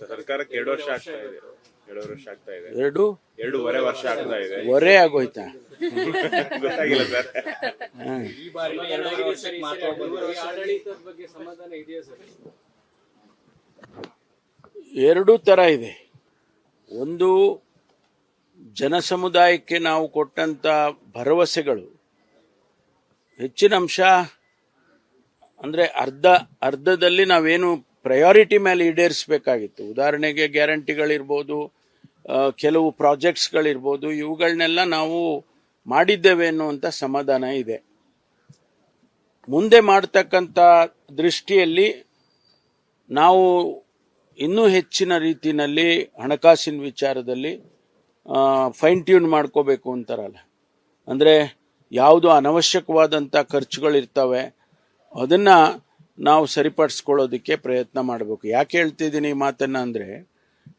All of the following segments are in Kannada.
ಸರ್ಕಾರಕ್ಕೆ 2 ವರ್ಷ ಆಗ್ತಾ ಇದೆ. 2 ವರ್ಷ ಆಗ್ತಾ ಇದೆ. 2.5 ವರ್ಷ ಆಗ್ತಾ ಇದೆ. ವರೆ ಆಗೋಯ್ತಾ? ಗೊತ್ತಾಗಿಲ್ಲ ಸರ್. ಈ ಬಾರಿ ಆಡಳಿತದ ಬಗ್ಗೆ ಸಮಾಧಾನ ಇದೆಯಾ ಸರ್? ಎರಡೂ ತರ ಇದೆ. ಒಂದು, ಜನಸಮುದಾಯಕ್ಕೆ ನಾವು ಕೊಟ್ಟಂತ ಭರವಸೆಗಳು ಹೆಚ್ಚಿನ ಅಂಶ ಅಂದ್ರೆ ಅರ್ಧದಲ್ಲಿ ನಾವೇನು ಪ್ರಯಾರಿಟಿ ಮೇಲೆ ಈಡೇರಿಸಬೇಕಾಗಿತ್ತು. ಉದಾಹರಣೆಗೆ ಗ್ಯಾರಂಟಿಗಳಿರ್ಬೋದು, ಕೆಲವು ಪ್ರಾಜೆಕ್ಟ್ಸ್ಗಳಿರ್ಬೋದು, ಇವುಗಳನ್ನೆಲ್ಲ ನಾವು ಮಾಡಿದ್ದೇವೆ ಅನ್ನುವಂಥ ಸಮಾಧಾನ ಇದೆ. ಮುಂದೆ ಮಾಡ್ತಕ್ಕಂಥ ದೃಷ್ಟಿಯಲ್ಲಿ ನಾವು ಇನ್ನೂ ಹೆಚ್ಚಿನ ರೀತಿಯಲ್ಲಿ ಹಣಕಾಸಿನ ವಿಚಾರದಲ್ಲಿ ಫೈನ್ ಟ್ಯೂನ್ ಮಾಡ್ಕೋಬೇಕು ಅಂತಾರಲ್ಲ, ಅಂದರೆ ಯಾವುದು ಅನವಶ್ಯಕವಾದಂಥ ಖರ್ಚುಗಳಿರ್ತವೆ ಅದನ್ನು ನಾವು ಸರಿಪಡಿಸ್ಕೊಳ್ಳೋದಕ್ಕೆ ಪ್ರಯತ್ನ ಮಾಡಬೇಕು. ಯಾಕೆ ಹೇಳ್ತಿದ್ದೀನಿ ಈ ಮಾತನ್ನು ಅಂದರೆ,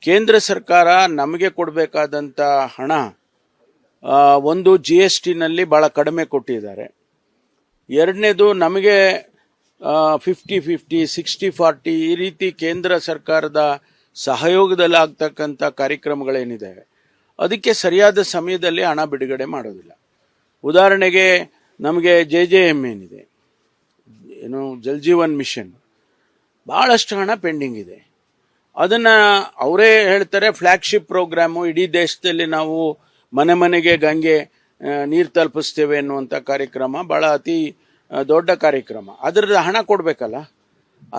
ಕೇಂದ್ರ ಸರ್ಕಾರ ನಮಗೆ ಕೊಡಬೇಕಾದಂಥ ಹಣ ಒಂದು GSTನಲ್ಲಿ ಭಾಳ ಕಡಿಮೆ ಕೊಟ್ಟಿದ್ದಾರೆ. ಎರಡನೇದು, ನಮಗೆ 50-50, 60-40 ಈ ರೀತಿ ಕೇಂದ್ರ ಸರ್ಕಾರದ ಸಹಯೋಗದಲ್ಲಿ ಆಗ್ತಕ್ಕಂಥ ಕಾರ್ಯಕ್ರಮಗಳೇನಿದೆ ಅದಕ್ಕೆ ಸರಿಯಾದ ಸಮಯದಲ್ಲಿ ಹಣ ಬಿಡುಗಡೆ ಮಾಡೋದಿಲ್ಲ. ಉದಾಹರಣೆಗೆ ನಮಗೆ JJM ಏನಿದೆ, ಏನು ಜಲ್ ಜೀವನ್ ಮಿಷನ್, ಭಾಳಷ್ಟು ಹಣ ಪೆಂಡಿಂಗ್ ಇದೆ. ಅದನ್ನು ಅವರೇ ಹೇಳ್ತಾರೆ ಫ್ಲ್ಯಾಗ್ಶಿಪ್ ಪ್ರೋಗ್ರಾಮು, ಇಡೀ ದೇಶದಲ್ಲಿ ನಾವು ಮನೆ ಮನೆಗೆ ಗಂಗೆ ನೀರು ತಲುಪಿಸ್ತೇವೆ ಅನ್ನುವಂಥ ಕಾರ್ಯಕ್ರಮ ಭಾಳ ಅತಿ ದೊಡ್ಡ ಕಾರ್ಯಕ್ರಮ. ಅದರ ಹಣ ಕೊಡಬೇಕಲ್ಲ,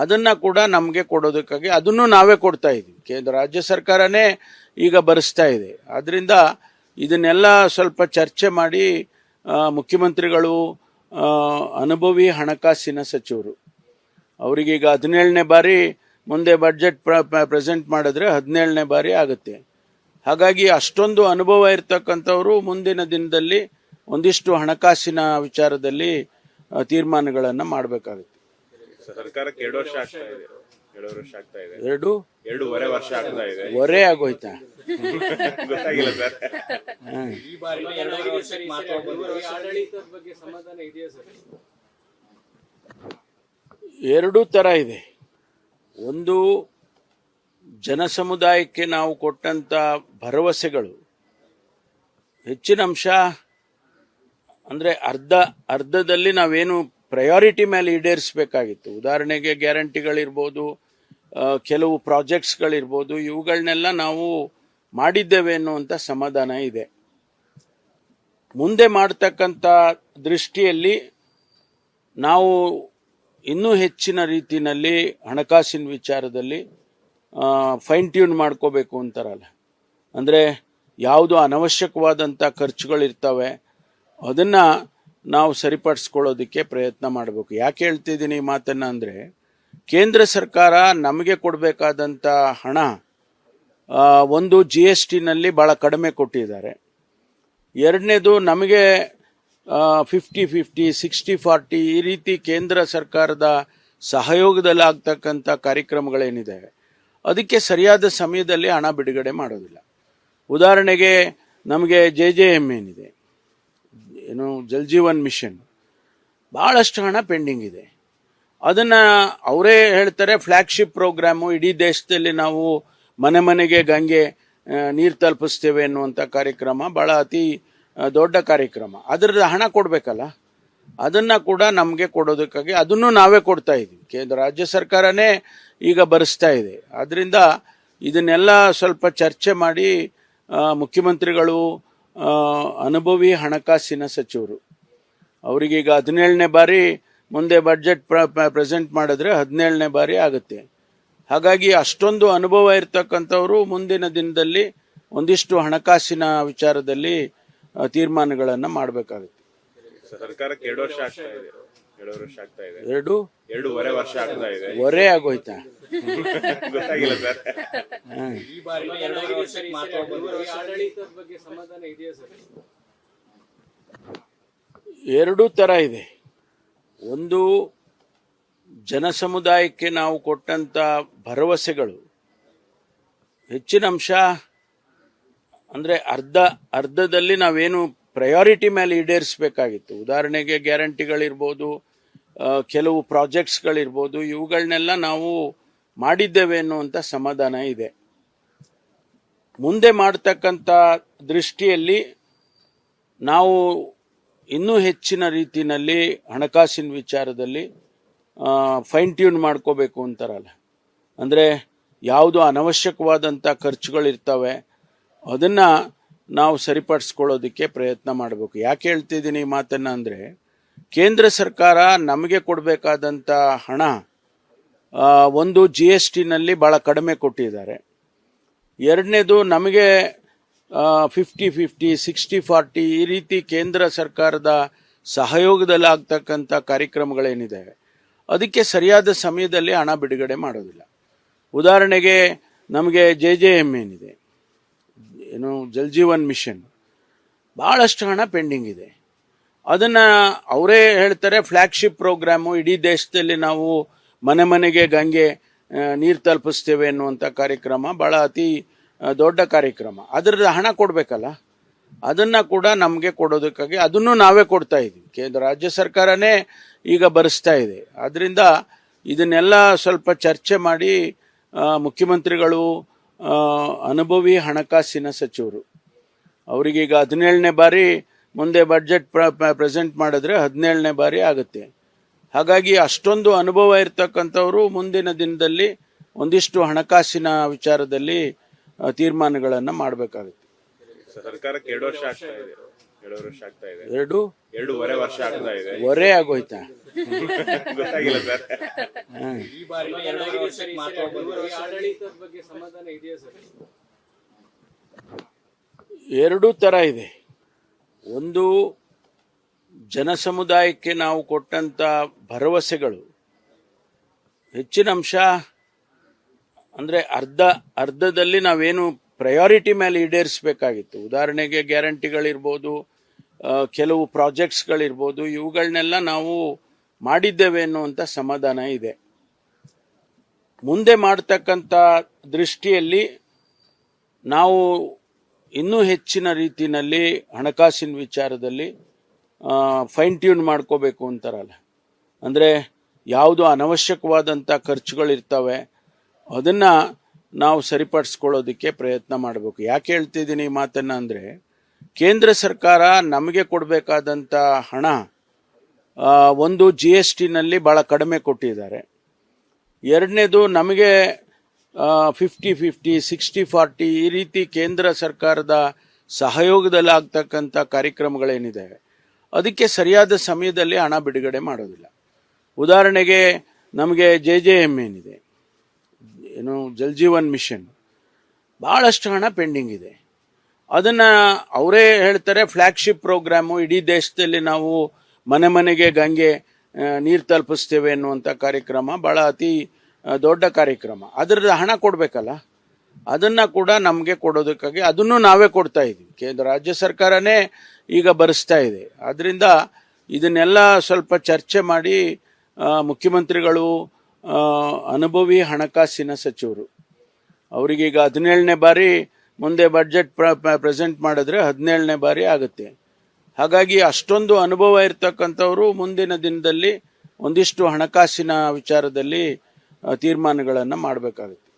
ಅದನ್ನು ಕೂಡ ನಮಗೆ ಕೊಡೋದಕ್ಕಾಗಿ ಅದನ್ನು ನಾವೇ ಕೊಡ್ತಾ ಇದ್ದೀವಿ. ಕೇಂದ್ರ ರಾಜ್ಯ ಸರ್ಕಾರನೇ ಈಗ ಭರಿಸ್ತಾ ಇದೆ. ಆದ್ದರಿಂದ ಇದನ್ನೆಲ್ಲ ಸ್ವಲ್ಪ ಚರ್ಚೆ ಮಾಡಿ ಮುಖ್ಯಮಂತ್ರಿಗಳು, ಅನುಭವಿ ಹಣಕಾಸಿನ ಸಚಿವರು, ಅವರಿಗೀಗ 17ನೇ ಬಾರಿ ಮುಂದೆ ಬಡ್ಜೆಟ್ ಪ್ರೆಸೆಂಟ್ ಮಾಡಿದ್ರೆ 17ನೇ ಬಾರಿ ಆಗುತ್ತೆ. ಹಾಗಾಗಿ ಅಷ್ಟೊಂದು ಅನುಭವ ಇರ್ತಕ್ಕಂಥವರು ಮುಂದಿನ ದಿನದಲ್ಲಿ ಒಂದಿಷ್ಟು ಹಣಕಾಸಿನ ವಿಚಾರದಲ್ಲಿ ತೀರ್ಮಾನಗಳನ್ನು ಮಾಡಬೇಕಾಗುತ್ತೆ. ಸರ್ಕಾರಕ್ಕೆ 2 ವರ್ಷ ಆಗ್ತಾ ಇದೆ. 2 ವರ್ಷ ಆಗ್ತಾ ಇದೆ. 2.5 ವರ್ಷ ಆಗ್ತಾ ಇದೆ. ವರೆ ಆಗೋಯ್ತಾ? ಗೊತ್ತಾಗಿಲ್ಲ ಸರ್. ಈ ಬಾರಿ ಆಡಳಿತದ ಬಗ್ಗೆ ಸಮಾಧಾನ ಇದೆಯಾ ಸರ್? ಎರಡೂ ತರ ಇದೆ. ಒಂದು, ಜನಸಮುದಾಯಕ್ಕೆ ನಾವು ಕೊಟ್ಟಂತ ಭರವಸೆಗಳು ಹೆಚ್ಚಿನ ಅಂಶ ಅಂದ್ರೆ ಅರ್ಧದಲ್ಲಿ ನಾವೇನು ಪ್ರಯಾರಿಟಿ ಮೇಲೆ ಈಡೇರಿಸಬೇಕಾಗಿತ್ತು. ಉದಾಹರಣೆಗೆ ಗ್ಯಾರಂಟಿಗಳಿರ್ಬೋದು, ಕೆಲವು ಪ್ರಾಜೆಕ್ಟ್ಸ್ಗಳಿರ್ಬೋದು, ಇವುಗಳನ್ನೆಲ್ಲ ನಾವು ಮಾಡಿದ್ದೇವೆ ಅನ್ನುವಂಥ ಸಮಾಧಾನ ಇದೆ. ಮುಂದೆ ಮಾಡ್ತಕ್ಕಂಥ ದೃಷ್ಟಿಯಲ್ಲಿ ನಾವು ಇನ್ನೂ ಹೆಚ್ಚಿನ ರೀತಿಯಲ್ಲಿ ಹಣಕಾಸಿನ ವಿಚಾರದಲ್ಲಿ ಫೈನ್ ಟ್ಯೂನ್ ಮಾಡ್ಕೋಬೇಕು ಅಂತಾರಲ್ಲ, ಅಂದರೆ ಯಾವುದು ಅನವಶ್ಯಕವಾದಂಥ ಖರ್ಚುಗಳಿರ್ತವೆ ಅದನ್ನು ನಾವು ಸರಿಪಡಿಸ್ಕೊಳ್ಳೋದಕ್ಕೆ ಪ್ರಯತ್ನ ಮಾಡಬೇಕು. ಯಾಕೆ ಹೇಳ್ತಿದ್ದೀನಿ ಈ ಮಾತನ್ನು ಅಂದರೆ, ಕೇಂದ್ರ ಸರ್ಕಾರ ನಮಗೆ ಕೊಡಬೇಕಾದಂಥ ಹಣ ಒಂದು GSTನಲ್ಲಿ ಭಾಳ ಕಡಿಮೆ ಕೊಟ್ಟಿದ್ದಾರೆ. ಎರಡನೇದು, ನಮಗೆ 50-50, 60-40 ಈ ರೀತಿ ಕೇಂದ್ರ ಸರ್ಕಾರದ ಸಹಯೋಗದಲ್ಲಿ ಆಗ್ತಕ್ಕಂಥ ಕಾರ್ಯಕ್ರಮಗಳೇನಿದೆ ಅದಕ್ಕೆ ಸರಿಯಾದ ಸಮಯದಲ್ಲಿ ಹಣ ಬಿಡುಗಡೆ ಮಾಡೋದಿಲ್ಲ. ಉದಾಹರಣೆಗೆ ನಮಗೆ JJM ಏನಿದೆ, ಏನು ಜಲ್ ಜೀವನ್ ಮಿಷನ್, ಭಾಳಷ್ಟು ಹಣ ಪೆಂಡಿಂಗ್ ಇದೆ. ಅದನ್ನು ಅವರೇ ಹೇಳ್ತಾರೆ ಫ್ಲ್ಯಾಗ್ಶಿಪ್ ಪ್ರೋಗ್ರಾಮು, ಇಡೀ ದೇಶದಲ್ಲಿ ನಾವು ಮನೆ ಮನೆಗೆ ಗಂಗೆ ನೀರು ತಲುಪಿಸ್ತೇವೆ ಅನ್ನುವಂಥ ಕಾರ್ಯಕ್ರಮ ಭಾಳ ಅತಿ ದೊಡ್ಡ ಕಾರ್ಯಕ್ರಮ. ಅದರ ಹಣ ಕೊಡಬೇಕಲ್ಲ, ಅದನ್ನು ಕೂಡ ನಮಗೆ ಕೊಡೋದಕ್ಕಾಗಿ ಅದನ್ನು ನಾವೇ ಕೊಡ್ತಾ ಇದ್ದೀವಿ. ಕೇಂದ್ರ ರಾಜ್ಯ ಸರ್ಕಾರನೇ ಈಗ ಭರಿಸ್ತಾ ಇದೆ. ಆದ್ದರಿಂದ ಇದನ್ನೆಲ್ಲ ಸ್ವಲ್ಪ ಚರ್ಚೆ ಮಾಡಿ ಮುಖ್ಯಮಂತ್ರಿಗಳು, ಅನುಭವಿ ಹಣಕಾಸಿನ ಸಚಿವರು, ಅವರಿಗೀಗ 17ನೇ ಬಾರಿ ಮುಂದೆ ಬಡ್ಜೆಟ್ ಪ್ರೆಸೆಂಟ್ ಮಾಡಿದ್ರೆ 17ನೇ ಬಾರಿ ಆಗುತ್ತೆ. ಹಾಗಾಗಿ ಅಷ್ಟೊಂದು ಅನುಭವ ಇರ್ತಕ್ಕಂಥವರು ಮುಂದಿನ ದಿನದಲ್ಲಿ ಒಂದಿಷ್ಟು ಹಣಕಾಸಿನ ವಿಚಾರದಲ್ಲಿ ತೀರ್ಮಾನಗಳನ್ನು ಮಾಡಬೇಕಾಗುತ್ತೆ. ಸರ್ಕಾರಕ್ಕೆ 2 ವರ್ಷ ಆಗ್ತಾ ಇದೆ. 2 ವರ್ಷ ಆಗ್ತಾ ಇದೆ. 2.5 ವರ್ಷ ಆಗ್ತಾ ಇದೆ. ವರೆ ಆಗೋಯ್ತಾ? ಗೊತ್ತಾಗಿಲ್ಲ ಸರ್. ಈ ಬಾರಿ ಆಡಳಿತದ ಬಗ್ಗೆ ಸಮಾಧಾನ ಇದೆಯಾ ಸರ್? ಎರಡೂ ತರ ಇದೆ. ಒಂದು, ಜನಸಮುದಾಯಕ್ಕೆ ನಾವು ಕೊಟ್ಟಂತ ಭರವಸೆಗಳು ಹೆಚ್ಚಿನ ಅಂಶ ಅಂದ್ರೆ ಅರ್ಧದಲ್ಲಿ ನಾವೇನು ಪ್ರಯಾರಿಟಿ ಮೇಲೆ ಈಡೇರಿಸಬೇಕಾಗಿತ್ತು. ಉದಾಹರಣೆಗೆ ಗ್ಯಾರಂಟಿಗಳಿರ್ಬೋದು, ಕೆಲವು ಪ್ರಾಜೆಕ್ಟ್ಸ್ಗಳಿರ್ಬೋದು, ಇವುಗಳನ್ನೆಲ್ಲ ನಾವು ಮಾಡಿದ್ದೇವೆ ಅನ್ನುವಂಥ ಸಮಾಧಾನ ಇದೆ. ಮುಂದೆ ಮಾಡ್ತಕ್ಕಂಥ ದೃಷ್ಟಿಯಲ್ಲಿ ನಾವು ಇನ್ನೂ ಹೆಚ್ಚಿನ ರೀತಿಯಲ್ಲಿ ಹಣಕಾಸಿನ ವಿಚಾರದಲ್ಲಿ ಫೈನ್ ಟ್ಯೂನ್ ಮಾಡ್ಕೋಬೇಕು ಅಂತಾರಲ್ಲ, ಅಂದರೆ ಯಾವುದು ಅನವಶ್ಯಕವಾದಂಥ ಖರ್ಚುಗಳಿರ್ತವೆ ಅದನ್ನು ನಾವು ಸರಿಪಡಿಸ್ಕೊಳ್ಳೋದಕ್ಕೆ ಪ್ರಯತ್ನ ಮಾಡಬೇಕು. ಯಾಕೆ ಹೇಳ್ತಿದ್ದೀನಿ ಈ ಮಾತನ್ನು ಅಂದರೆ, ಕೇಂದ್ರ ಸರ್ಕಾರ ನಮಗೆ ಕೊಡಬೇಕಾದಂಥ ಹಣ ಒಂದು GSTನಲ್ಲಿ ಭಾಳ ಕಡಿಮೆ ಕೊಟ್ಟಿದ್ದಾರೆ. ಎರಡನೇದು ನಮಗೆ 50-50, 60-40 ಈ ರೀತಿ ಕೇಂದ್ರ ಸರ್ಕಾರದ ಸಹಯೋಗದಲ್ಲಿ ಆಗ್ತಕ್ಕಂಥ ಕಾರ್ಯಕ್ರಮಗಳೇನಿದೆ ಅದಕ್ಕೆ ಸರಿಯಾದ ಸಮಯದಲ್ಲಿ ಹಣ ಬಿಡುಗಡೆ ಮಾಡೋದಿಲ್ಲ. ಉದಾಹರಣೆಗೆ ನಮಗೆ JJM ಏನಿದೆ, ಏನು ಜಲ್ ಜೀವನ್ ಮಿಷನ್, ಭಾಳಷ್ಟು ಹಣ ಪೆಂಡಿಂಗ್ ಇದೆ. ಅದನ್ನು ಅವರೇ ಹೇಳ್ತಾರೆ ಫ್ಲ್ಯಾಗ್ಶಿಪ್ ಪ್ರೋಗ್ರಾಮು, ಇಡೀ ದೇಶದಲ್ಲಿ ನಾವು ಮನೆ ಮನೆಗೆ ಗಂಗೆ ನೀರು ತಲುಪಿಸ್ತೇವೆ ಅನ್ನುವಂಥ ಕಾರ್ಯಕ್ರಮ ಭಾಳ ಅತಿ ದೊಡ್ಡ ಕಾರ್ಯಕ್ರಮ. ಅದರ ಹಣ ಕೊಡಬೇಕಲ್ಲ, ಅದನ್ನು ಕೂಡ ನಮಗೆ ಕೊಡೋದಕ್ಕಾಗಿ ಅದನ್ನು ನಾವೇ ಕೊಡ್ತಾ ಇದ್ದೀವಿ. ಕೇಂದ್ರ ರಾಜ್ಯ ಸರ್ಕಾರನೇ ಈಗ ಭರಿಸ್ತಾ ಇದೆ. ಆದ್ದರಿಂದ ಇದನ್ನೆಲ್ಲ ಸ್ವಲ್ಪ ಚರ್ಚೆ ಮಾಡಿ ಮುಖ್ಯಮಂತ್ರಿಗಳು ಅನುಭವಿ ಹಣಕಾಸಿನ ಸಚಿವರು, ಅವರಿಗೀಗ 17ನೇ ಬಾರಿ ಮುಂದೆ ಬಡ್ಜೆಟ್ ಪ್ರೆಸೆಂಟ್ ಮಾಡಿದ್ರೆ 17ನೇ ಬಾರಿ ಆಗುತ್ತೆ. ಹಾಗಾಗಿ ಅಷ್ಟೊಂದು ಅನುಭವ ಇರ್ತಕ್ಕಂಥವರು ಮುಂದಿನ ದಿನದಲ್ಲಿ ಒಂದಿಷ್ಟು ಹಣಕಾಸಿನ ವಿಚಾರದಲ್ಲಿ ತೀರ್ಮಾನಗಳನ್ನು ಮಾಡಬೇಕಾಗುತ್ತೆ. ಸರ್ಕಾರಕ್ಕೆ 2 ವರ್ಷ ಆಗ್ತಾ ಇದೆ. 2 ವರ್ಷ ಆಗ್ತಾ ಇದೆ. 2.5 ವರ್ಷ ಆಗ್ತಾ ಇದೆ. ವರೆ ಆಗೋಯ್ತಾ? ಗೊತ್ತಾಗಿಲ್ಲ ಸರ್. ಈ ಬಾರಿ ಆಡಳಿತದ ಬಗ್ಗೆ ಸಮಾಧಾನ ಇದೆಯಾ ಸರ್? ಎರಡೂ ಥರ ಇದೆ. ಒಂದು, ಜನಸಮುದಾಯಕ್ಕೆ ನಾವು ಕೊಟ್ಟಂಥ ಭರವಸೆಗಳು ಹೆಚ್ಚಿನ ಅಂಶ, ಅಂದರೆ ಅರ್ಧದಲ್ಲಿ ನಾವೇನು ಪ್ರಯಾರಿಟಿ ಮೇಲೆ ಈಡೇರಿಸಬೇಕಾಗಿತ್ತು. ಉದಾಹರಣೆಗೆ ಗ್ಯಾರಂಟಿಗಳಿರ್ಬೋದು, ಕೆಲವು ಪ್ರಾಜೆಕ್ಟ್ಸ್ಗಳಿರ್ಬೋದು, ಇವುಗಳನ್ನೆಲ್ಲ ನಾವು ಮಾಡಿದ್ದೇವೆ ಅನ್ನುವಂಥ ಸಮಾಧಾನ ಇದೆ. ಮುಂದೆ ಮಾಡ್ತಕ್ಕಂಥ ದೃಷ್ಟಿಯಲ್ಲಿ ನಾವು ಇನ್ನೂ ಹೆಚ್ಚಿನ ರೀತಿಯಲ್ಲಿ ಹಣಕಾಸಿನ ವಿಚಾರದಲ್ಲಿ ಫೈನ್ ಟ್ಯೂನ್ ಮಾಡ್ಕೋಬೇಕು ಅಂತಾರಲ್ಲ, ಅಂದರೆ ಯಾವುದು ಅನವಶ್ಯಕವಾದಂಥ ಖರ್ಚುಗಳಿರ್ತವೆ ಅದನ್ನು ನಾವು ಸರಿಪಡಿಸ್ಕೊಳ್ಳೋದಕ್ಕೆ ಪ್ರಯತ್ನ ಮಾಡಬೇಕು. ಯಾಕೆ ಹೇಳ್ತಿದ್ದೀನಿ ಈ ಮಾತನ್ನು ಅಂದರೆ, ಕೇಂದ್ರ ಸರ್ಕಾರ ನಮಗೆ ಕೊಡಬೇಕಾದಂಥ ಹಣ ಒಂದು GSTನಲ್ಲಿ ಭಾಳ ಕಡಿಮೆ ಕೊಟ್ಟಿದ್ದಾರೆ. ಎರಡನೇದು ನಮಗೆ 50-50, 60-40 ಈ ರೀತಿ ಕೇಂದ್ರ ಸರ್ಕಾರದ ಸಹಯೋಗದಲ್ಲಿ ಆಗ್ತಕ್ಕಂಥ ಕಾರ್ಯಕ್ರಮಗಳೇನಿದೆ ಅದಕ್ಕೆ ಸರಿಯಾದ ಸಮಯದಲ್ಲಿ ಹಣ ಬಿಡುಗಡೆ ಮಾಡೋದಿಲ್ಲ. ಉದಾಹರಣೆಗೆ ನಮಗೆ JJM ಏನಿದೆ, ಏನು ಜಲ್ ಜೀವನ್ ಮಿಷನ್, ಭಾಳಷ್ಟು ಹಣ ಪೆಂಡಿಂಗ್ ಇದೆ. ಅದನ್ನು ಅವರೇ ಹೇಳ್ತಾರೆ ಫ್ಲ್ಯಾಗ್ಶಿಪ್ ಪ್ರೋಗ್ರಾಮು, ಇಡೀ ದೇಶದಲ್ಲಿ ನಾವು ಮನೆ ಮನೆಗೆ ಗಂಗೆ ನೀರು ತಲುಪಿಸ್ತೇವೆ ಅನ್ನುವಂಥ ಕಾರ್ಯಕ್ರಮ ಭಾಳ ಅತಿ ದೊಡ್ಡ ಕಾರ್ಯಕ್ರಮ. ಅದರ ಹಣ ಕೊಡಬೇಕಲ್ಲ, ಅದನ್ನು ಕೂಡ ನಮಗೆ ಕೊಡೋದಕ್ಕಾಗಿ ಅದನ್ನು ನಾವೇ ಕೊಡ್ತಾ ಇದ್ದೀವಿ. ಕೇಂದ್ರ ರಾಜ್ಯ ಸರ್ಕಾರನೇ ಈಗ ಭರಿಸ್ತಾ ಇದೆ. ಆದ್ದರಿಂದ ಇದನ್ನೆಲ್ಲ ಸ್ವಲ್ಪ ಚರ್ಚೆ ಮಾಡಿ ಮುಖ್ಯಮಂತ್ರಿಗಳು ಅನುಭವಿ ಹಣಕಾಸಿನ ಸಚಿವರು, ಅವರಿಗೀಗ 17ನೇ ಬಾರಿ ಮುಂದೆ ಬಡ್ಜೆಟ್ ಪ್ರೆಸೆಂಟ್ ಮಾಡಿದ್ರೆ 17ನೇ ಬಾರಿ ಆಗುತ್ತೆ. ಹಾಗಾಗಿ ಅಷ್ಟೊಂದು ಅನುಭವ ಇರ್ತಕ್ಕಂಥವರು ಮುಂದಿನ ದಿನದಲ್ಲಿ ಒಂದಿಷ್ಟು ಹಣಕಾಸಿನ ವಿಚಾರದಲ್ಲಿ ತೀರ್ಮಾನಗಳನ್ನು ಮಾಡಬೇಕಾಗುತ್ತೆ.